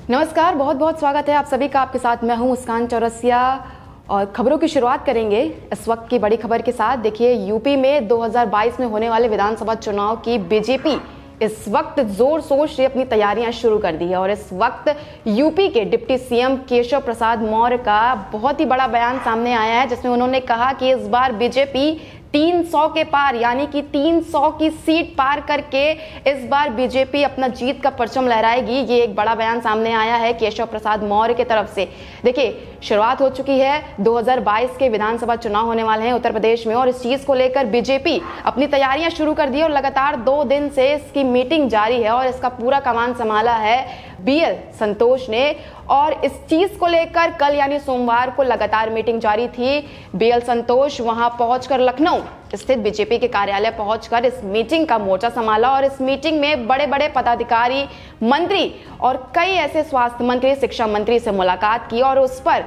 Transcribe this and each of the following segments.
नमस्कार, बहुत बहुत स्वागत है आप सभी का। आपके साथ मैं हूं मुस्कान चौरसिया और खबरों की शुरुआत करेंगे इस वक्त की बड़ी खबर के साथ। देखिए, यूपी में 2022 में होने वाले विधानसभा चुनाव की बीजेपी इस वक्त जोर शोर से अपनी तैयारियां शुरू कर दी है और इस वक्त यूपी के डिप्टी सीएम केशव प्रसाद मौर्य का बहुत ही बड़ा बयान सामने आया है, जिसमें उन्होंने कहा कि इस बार बीजेपी 300 के पार यानी कि 300 की सीट पार करके इस बार बीजेपी अपना जीत का परचम लहराएगी। ये एक बड़ा बयान सामने आया है केशव प्रसाद मौर्य की तरफ से। देखिए, शुरुआत हो चुकी है, 2022 के विधानसभा चुनाव होने वाले हैं उत्तर प्रदेश में और इस चीज को लेकर बीजेपी अपनी तैयारियां शुरू कर दी और लगातार 2 दिन से इसकी मीटिंग जारी है और इसका पूरा कमान संभाला है बीएल संतोष ने। और इस चीज को लेकर कल यानी सोमवार को लगातार मीटिंग जारी थी। बीएल संतोष वहां पहुंचकर लखनऊ स्थित बीजेपी के कार्यालय पहुंचकर इस मीटिंग का मोर्चा संभाला और इस मीटिंग में बड़े बड़े पदाधिकारी, मंत्री और कई ऐसे स्वास्थ्य मंत्री, शिक्षा मंत्री से मुलाकात की और उस पर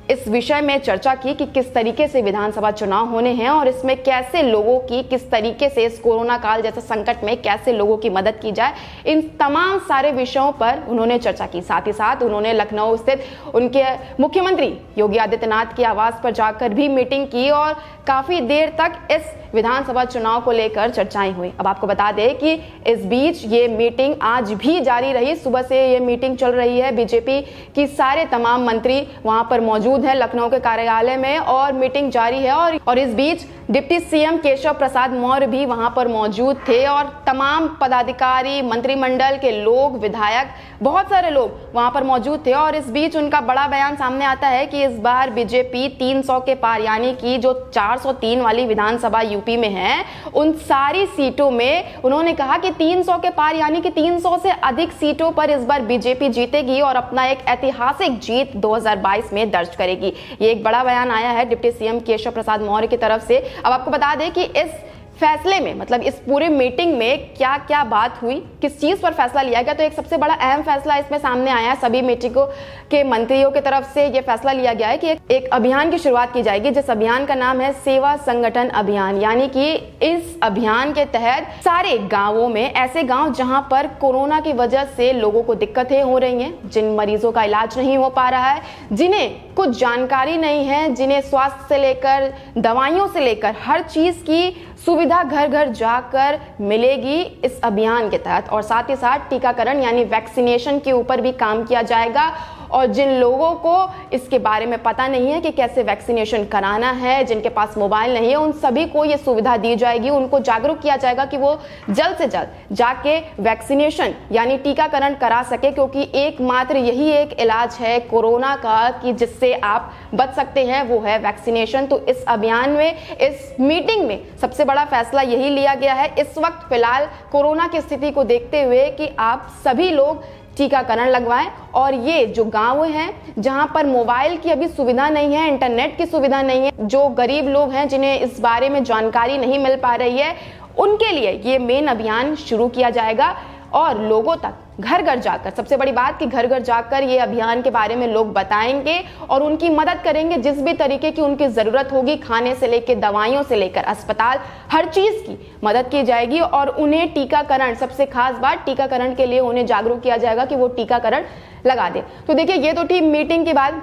इस विषय में चर्चा की कि किस तरीके से विधानसभा चुनाव होने हैं और इसमें कैसे लोगों की, किस तरीके से इस कोरोना काल जैसे संकट में कैसे लोगों की मदद की जाए। इन तमाम सारे विषयों पर उन्होंने चर्चा की। साथ ही साथ उन्होंने लखनऊ स्थित उनके मुख्यमंत्री योगी आदित्यनाथ के आवास पर जाकर भी मीटिंग की और काफी देर तक इस विधानसभा चुनाव को लेकर चर्चाएं हुई। अब आपको बता दें कि इस बीच ये मीटिंग आज भी जारी रही। सुबह से ये मीटिंग चल रही है। बीजेपी की सारे तमाम मंत्री वहां पर मौजूद हैं लखनऊ के कार्यालय में और मीटिंग जारी है और इस बीच डिप्टी सीएम केशव प्रसाद मौर्य भी वहां पर मौजूद थे और तमाम पदाधिकारी, मंत्रिमंडल के लोग, विधायक, बहुत सारे लोग वहां पर मौजूद थे और इस बीच उनका बड़ा बयान सामने आता है कि इस बार बीजेपी 300 के पार यानी कि जो 403 वाली विधानसभा यूपी में है उन सारी सीटों में उन्होंने कहा कि 300 के पार यानी कि 300 से अधिक सीटों पर इस बार बीजेपी जीतेगी और अपना एक ऐतिहासिक जीत 2022 में दर्ज करेगी। ये एक बड़ा बयान आया है डिप्टी सीएम केशव प्रसाद मौर्य की तरफ से। अब आपको बता दें कि इस फैसले में, मतलब इस पूरे मीटिंग में क्या क्या बात हुई, किस चीज पर फैसला लिया गया, तो एक सबसे बड़ा अहम फैसला इसमें सामने आया है। सभी मीटिंगों के मंत्रियों की तरफ से यह फैसला लिया गया है कि एक अभियान की शुरुआत की जाएगी जिस अभियान का नाम है सेवा संगठन अभियान। यानी कि इस अभियान के तहत सारे गांवों में, ऐसे गांव जहां पर कोरोना की वजह से लोगों को दिक्कतें हो रही हैं, जिन मरीजों का इलाज नहीं हो पा रहा है, जिन्हें कुछ जानकारी नहीं है, जिन्हें स्वास्थ्य से लेकर दवाइयों से लेकर हर चीज की सुविधा घर घर जाकर मिलेगी इस अभियान के तहत। और साथ ही साथ टीकाकरण यानी वैक्सीनेशन के ऊपर भी काम किया जाएगा और जिन लोगों को इसके बारे में पता नहीं है कि कैसे वैक्सीनेशन कराना है, जिनके पास मोबाइल नहीं है, उन सभी को ये सुविधा दी जाएगी। उनको जागरूक किया जाएगा कि वो जल्द से जल्द जाके वैक्सीनेशन यानी टीकाकरण करा सके, क्योंकि एकमात्र यही एक इलाज है कोरोना का कि जिससे आप बच सकते हैं, वो है वैक्सीनेशन। तो इस अभियान में, इस मीटिंग में सबसे बड़ा फैसला यही लिया गया है इस वक्त फिलहाल कोरोना की स्थिति को देखते हुए कि आप सभी लोग टीकाकरण लगवाएं और ये जो गांव हैं जहां पर मोबाइल की अभी सुविधा नहीं है, इंटरनेट की सुविधा नहीं है, जो गरीब लोग हैं जिन्हें इस बारे में जानकारी नहीं मिल पा रही है, उनके लिए ये मेन अभियान शुरू किया जाएगा और लोगों तक घर घर जाकर, सबसे बड़ी बात कि घर घर जाकर ये अभियान के बारे में लोग बताएंगे और उनकी मदद करेंगे। जिस भी तरीके की उनकी जरूरत होगी, खाने से लेकर दवाइयों से लेकर अस्पताल, हर चीज की मदद की जाएगी और उन्हें टीकाकरण, सबसे खास बात टीकाकरण के लिए उन्हें जागरूक किया जाएगा कि वो टीकाकरण लगा दे। तो देखिए, ये तो थी मीटिंग के बाद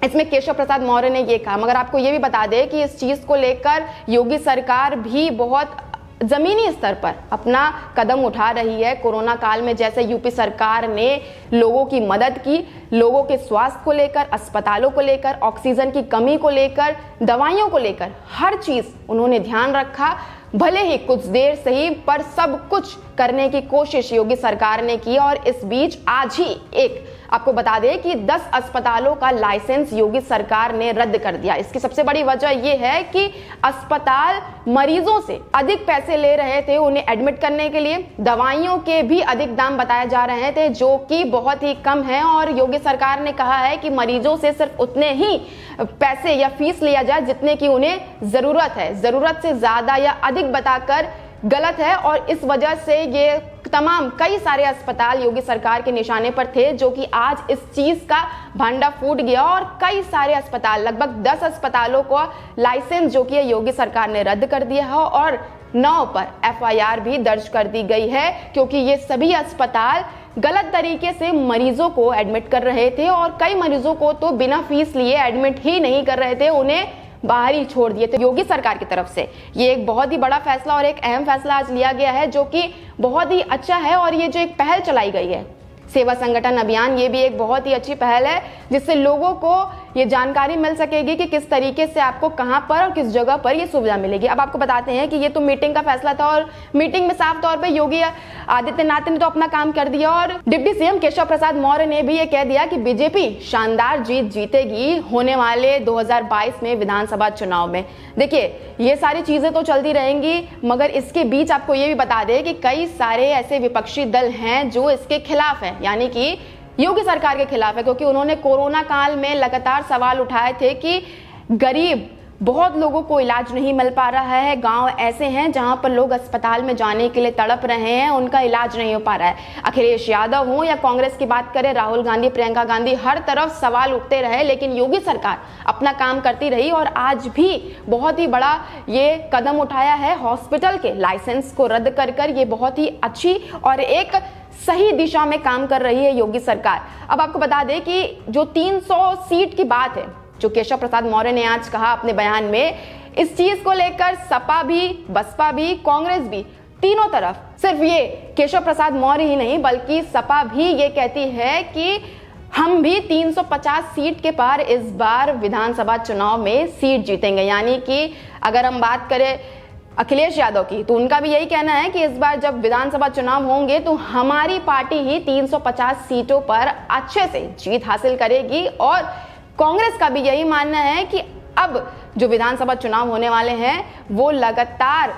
इसमें केशव प्रसाद मौर्य ने ये कहा। मगर आपको ये भी बता दें कि इस चीज को लेकर योगी सरकार भी बहुत जमीनी स्तर पर अपना कदम उठा रही है। कोरोना काल में जैसे यूपी सरकार ने लोगों की मदद की, लोगों के स्वास्थ्य को लेकर, अस्पतालों को लेकर, ऑक्सीजन की कमी को लेकर, दवाइयों को लेकर हर चीज उन्होंने ध्यान रखा। भले ही कुछ देर सही, पर सब कुछ करने की कोशिश योगी सरकार ने की और इस बीच आज ही एक आपको बता दें कि 10 अस्पतालों का लाइसेंस योगी सरकार ने रद्द कर दिया। इसकी सबसे बड़ी वजह यह है कि अस्पताल मरीजों से अधिक पैसे ले रहे थे उन्हें एडमिट करने के लिए, दवाइयों के भी अधिक दाम बताए जा रहे थे जो कि बहुत ही कम है और योगी सरकार ने कहा है कि मरीजों से सिर्फ उतने ही पैसे या फीस लिया जाए जितने की उन्हें जरूरत है। जरूरत से ज्यादा या अधिक बताकर गलत है और इस वजह से ये तमाम कई सारे अस्पताल योगी सरकार के निशाने पर थे, जो कि आज इस चीज का भांडा फूट गया और कई सारे अस्पताल, लगभग 10 अस्पतालों को लाइसेंस जो कि योगी सरकार ने रद्द कर दिया है और 9 पर FIR भी दर्ज कर दी गई है, क्योंकि ये सभी अस्पताल गलत तरीके से मरीजों को एडमिट कर रहे थे और कई मरीजों को तो बिना फीस लिए एडमिट ही नहीं कर रहे थे, उन्हें बाहर ही छोड़ दिए थे। योगी सरकार की तरफ से ये एक बहुत ही बड़ा फैसला और एक अहम फैसला आज लिया गया है, जो कि बहुत ही अच्छा है। और ये जो एक पहल चलाई गई है सेवा संगठन अभियान, ये भी एक बहुत ही अच्छी पहल है, जिससे लोगों को ये जानकारी मिल सकेगी कि किस तरीके से आपको कहां पर और किस जगह पर ये सुविधा मिलेगी। अब आपको बताते हैं कि ये तो मीटिंग का फैसला था और मीटिंग में साफ तौर पे योगी आदित्यनाथ ने तो अपना काम कर दिया और डिप्टी सीएम केशव प्रसाद मौर्य ने भी ये कह दिया कि बीजेपी शानदार जीत जीतेगी होने वाले 2022 में विधानसभा चुनाव में। देखिए, ये सारी चीजें तो चलती रहेंगी, मगर इसके बीच आपको ये भी बता दें कि कई सारे ऐसे विपक्षी दल हैं जो इसके खिलाफ हैं, यानी कि योगी सरकार के खिलाफ है, क्योंकि उन्होंने कोरोना काल में लगातार सवाल उठाए थे कि गरीब बहुत लोगों को इलाज नहीं मिल पा रहा है, गांव ऐसे हैं जहां पर लोग अस्पताल में जाने के लिए तड़प रहे हैं, उनका इलाज नहीं हो पा रहा है। अखिलेश यादव हो या कांग्रेस की बात करें, राहुल गांधी, प्रियंका गांधी, हर तरफ सवाल उठते रहे, लेकिन योगी सरकार अपना काम करती रही और आज भी बहुत ही बड़ा ये कदम उठाया है हॉस्पिटल के लाइसेंस को रद्द कर ये बहुत ही अच्छी और एक सही दिशा में काम कर रही है योगी सरकार। अब आपको बता दें कि जो 300 सीट की बात है, जो केशव प्रसाद मौर्य ने आज कहा अपने बयान में, इस चीज को लेकर सपा भी, बसपा भी, कांग्रेस भी, तीनों तरफ, सिर्फ ये केशव प्रसाद मौर्य ही नहीं बल्कि सपा भी ये कहती है कि हम भी 350 सीट के पार इस बार विधानसभा चुनाव में सीट जीतेंगे। यानी कि अगर हम बात करें अखिलेश यादव की, तो उनका भी यही कहना है कि इस बार जब विधानसभा चुनाव होंगे तो हमारी पार्टी ही 350 सीटों पर अच्छे से जीत हासिल करेगी। और कांग्रेस का भी यही मानना है कि अब जो विधानसभा चुनाव होने वाले हैं वो लगातार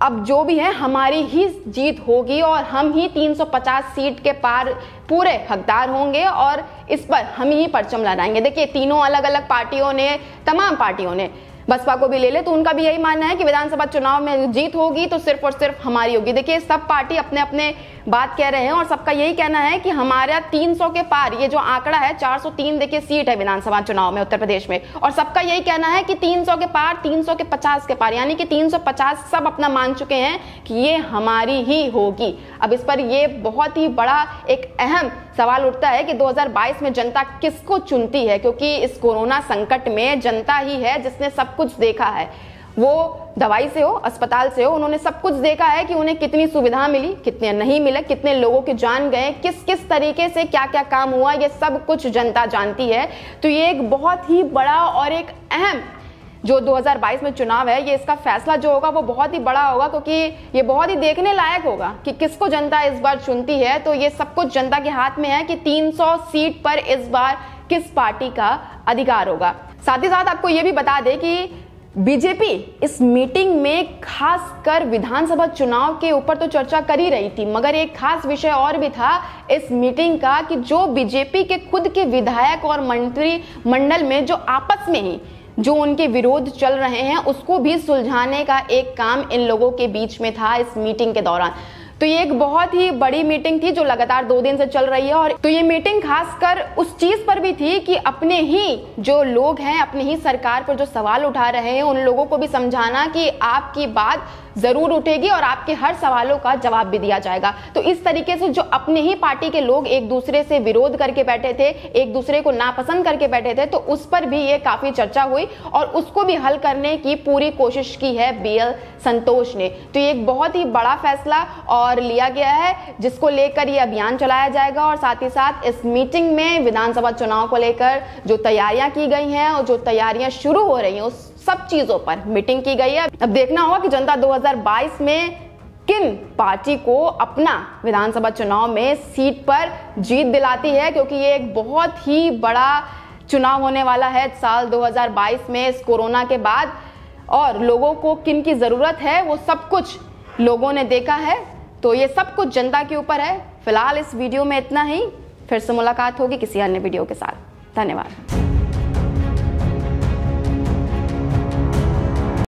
अब जो भी है हमारी ही जीत होगी और हम ही 350 सीट के पार पूरे हकदार होंगे और इस पर हम ही परचम लहराएंगे। देखिए, तीनों अलग अलग पार्टियों ने, तमाम पार्टियों ने, बसपा को भी ले ले तो उनका भी यही मानना है कि विधानसभा चुनाव में जीत होगी तो सिर्फ और सिर्फ हमारी होगी। देखिए, सब पार्टी अपने अपने बात कह रहे हैं और सबका यही कहना है कि हमारा 300 के पार, ये जो आंकड़ा है 403 देखिए सीट है विधानसभा चुनाव में उत्तर प्रदेश में, और सबका यही कहना है कि 300 के पार, 300 के 50 के पार, यानी कि 350 सब अपना मान चुके हैं कि ये हमारी ही होगी। अब इस पर ये बहुत ही बड़ा एक अहम सवाल उठता है कि 2022 में जनता किसको चुनती है, क्योंकि इस कोरोना संकट में जनता ही है जिसने सब कुछ देखा है। वो दवाई से हो, अस्पताल से हो, उन्होंने सब कुछ देखा है कि उन्हें कितनी सुविधा मिली, कितने नहीं मिले, कितने लोगों के जान गए, किस किस तरीके से क्या क्या काम हुआ, ये सब कुछ जनता जानती है। तो ये एक बहुत ही बड़ा और एक अहम जो 2022 में चुनाव है, ये इसका फैसला जो होगा वो बहुत ही बड़ा होगा, क्योंकि ये बहुत ही देखने लायक होगा कि किसको जनता इस बार चुनती है। तो ये सब कुछ जनता के हाथ में है कि 300 सीट पर इस बार किस पार्टी का अधिकार होगा। साथ ही साथ आपको ये भी बता दें कि बीजेपी इस मीटिंग में खासकर विधानसभा चुनाव के ऊपर तो चर्चा कर ही रही थी, मगर एक खास विषय और भी था इस मीटिंग का कि जो बीजेपी के खुद के विधायक और मंत्री मंडल में जो आपस में ही जो उनके विरोध चल रहे हैं उसको भी सुलझाने का एक काम इन लोगों के बीच में था इस मीटिंग के दौरान। तो ये एक बहुत ही बड़ी मीटिंग थी जो लगातार 2 दिन से चल रही है। और तो ये मीटिंग खासकर उस चीज पर भी थी कि अपने ही जो लोग हैं, अपने ही सरकार पर जो सवाल उठा रहे हैं, उन लोगों को भी समझाना कि आपकी बात जरूर उठेगी और आपके हर सवालों का जवाब भी दिया जाएगा। तो इस तरीके से जो अपने ही पार्टी के लोग एक दूसरे से विरोध करके बैठे थे, एक दूसरे को नापसंद करके बैठे थे, तो उस पर भी ये काफी चर्चा हुई और उसको भी हल करने की पूरी कोशिश की है BL संतोष ने। तो ये एक बहुत ही बड़ा फैसला और लिया गया है जिसको लेकर ये अभियान चलाया जाएगा। और साथ ही साथ इस मीटिंग में विधानसभा चुनाव को लेकर जो तैयारियां की गई हैं और जो तैयारियां शुरू हो रही हैं उस सब चीजों पर मीटिंग की गई है। अब देखना होगा कि जनता 2022 में किन पार्टी को अपना विधानसभा चुनाव में सीट पर जीत दिलाती है, क्योंकि ये एक बहुत ही बड़ा चुनाव होने वाला है साल 2022 में इस कोरोना के बाद। और लोगों को किन की जरूरत है वो सब कुछ लोगों ने देखा है, तो ये सब कुछ जनता के ऊपर है। फिलहाल इस वीडियो में इतना ही, फिर से मुलाकात होगी किसी अन्य वीडियो के साथ। धन्यवाद।